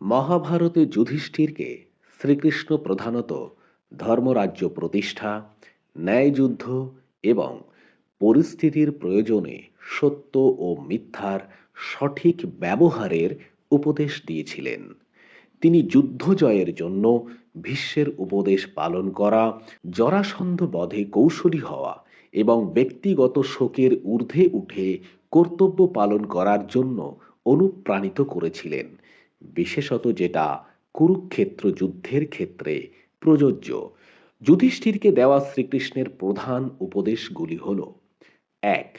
মহাভারতে যুধিষ্ঠিরকে শ্রীকৃষ্ণ প্রধানত ধর্মরাজ্য প্রতিষ্ঠা, ন্যায়যুদ্ধ এবং পরিস্থিতির প্রয়োজনে সত্য ও মিথ্যার সঠিক ব্যবহারের উপদেশ দিয়েছিলেন। তিনি যুদ্ধ জয়ের জন্য ভীষ্মের উপদেশ পালন করা, জরাসন্ধ বধে কৌশলী হওয়া এবং ব্যক্তিগত শোকের ঊর্ধ্বে উঠে কর্তব্য পালন করার জন্য অনুপ্রাণিত করেছিলেন, বিশেষত যেটা কুরুক্ষেত্র যুদ্ধের ক্ষেত্রে প্রযোজ্য। যুধিষ্ঠিরকে দেওয়া শ্রীকৃষ্ণের প্রধান উপদেশগুলি হল: ১.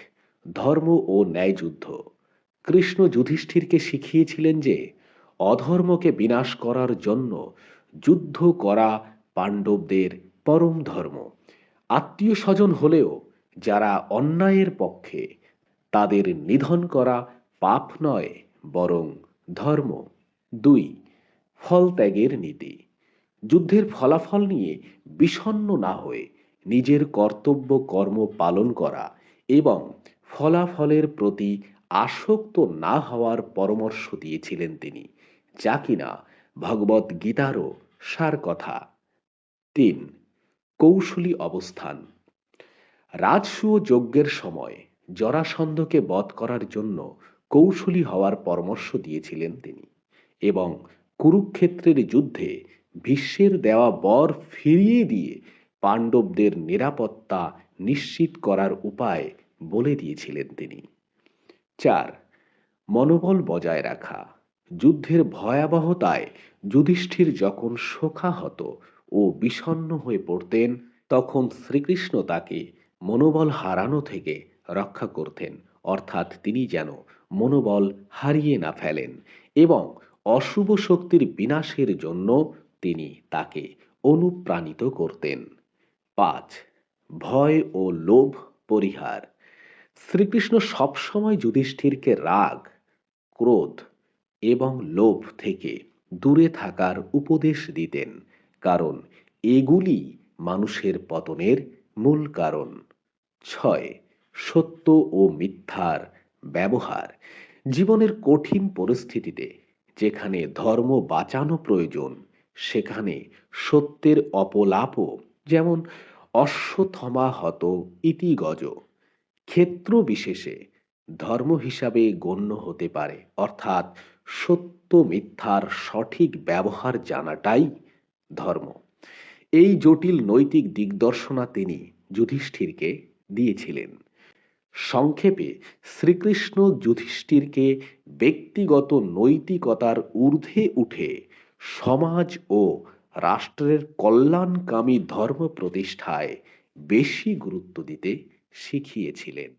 ধর্ম ও ন্যায়যুদ্ধ। কৃষ্ণ যুধিষ্ঠিরকে শিখিয়েছিলেন যে অধর্মকে বিনাশ করার জন্য যুদ্ধ করা পাণ্ডবদের পরম ধর্ম। আত্মীয় স্বজন হলেও যারা অন্যায়ের পক্ষে, তাদের নিধন করা পাপ নয়, বরং ধর্ম। ২. ফল ত্যাগের নীতি। যুদ্ধের ফলাফল নিয়ে বিষণ্ণ না হয়ে নিজের কর্তব্য কর্ম পালন করা এবং ফলাফলের প্রতি আসক্ত না হওয়ার পরামর্শ দিয়েছিলেন তিনি, যা কিনা ভগবত গীতারও সার কথা। ৩. কৌশলী অবস্থান। রাজসূয় যজ্ঞের সময় জরাসন্ধকে বধ করার জন্য কৌশলী হওয়ার পরামর্শ দিয়েছিলেন তিনি, এবং কুরুক্ষেত্রের যুদ্ধে ভীষ্মের দেওয়া বর ফিরিয়ে দিয়ে পাণ্ডবদের নিরাপত্তা নিশ্চিত করার উপায় বলে দিয়েছিলেন তিনি। ৪. মনোবল বজায় রাখা। যুদ্ধের ভয়াবহতায় যুধিষ্ঠির যখন শোকাহত ও বিষণ্ণ হয়ে পড়তেন, তখন শ্রীকৃষ্ণ তাকে মনোবল হারানো থেকে রক্ষা করতেন, অর্থাৎ তিনি যেন মনোবল হারিয়ে না ফেলেন, এবং অশুভ শক্তির বিনাশের জন্য তিনি তাকে অনুপ্রাণিত করতেন। ৫. ভয় ও লোভ পরিহার। শ্রীকৃষ্ণ সবসময় যুধিষ্ঠিরকে রাগ, ক্রোধ এবং লোভ থেকে দূরে থাকার উপদেশ দিতেন, কারণ এগুলি মানুষের পতনের মূল কারণ। ৬. সত্য ও মিথ্যার ব্যবহার। জীবনের কঠিন পরিস্থিতিতে যেখানে ধর্ম বাঁচানো প্রয়োজন, সেখানে সত্যের অপলাপও, যেমন অশ্বত্থমা হত ইতি গজ, ক্ষেত্র বিশেষে ধর্ম হিসাবে গণ্য হতে পারে, অর্থাৎ সত্য মিথ্যার সঠিক ব্যবহার জানাটাই ধর্ম। এই জটিল নৈতিক দিগদর্শনা তিনি যুধিষ্ঠিরকে দিয়েছিলেন। সংক্ষেপে, শ্রীকৃষ্ণ যুধিষ্ঠিরকে ব্যক্তিগত নৈতিকতার ঊর্ধ্বে উঠে সমাজ ও রাষ্ট্রের কল্যাণকামী ধর্ম প্রতিষ্ঠায় বেশি গুরুত্ব দিতে শিখিয়েছিলেন।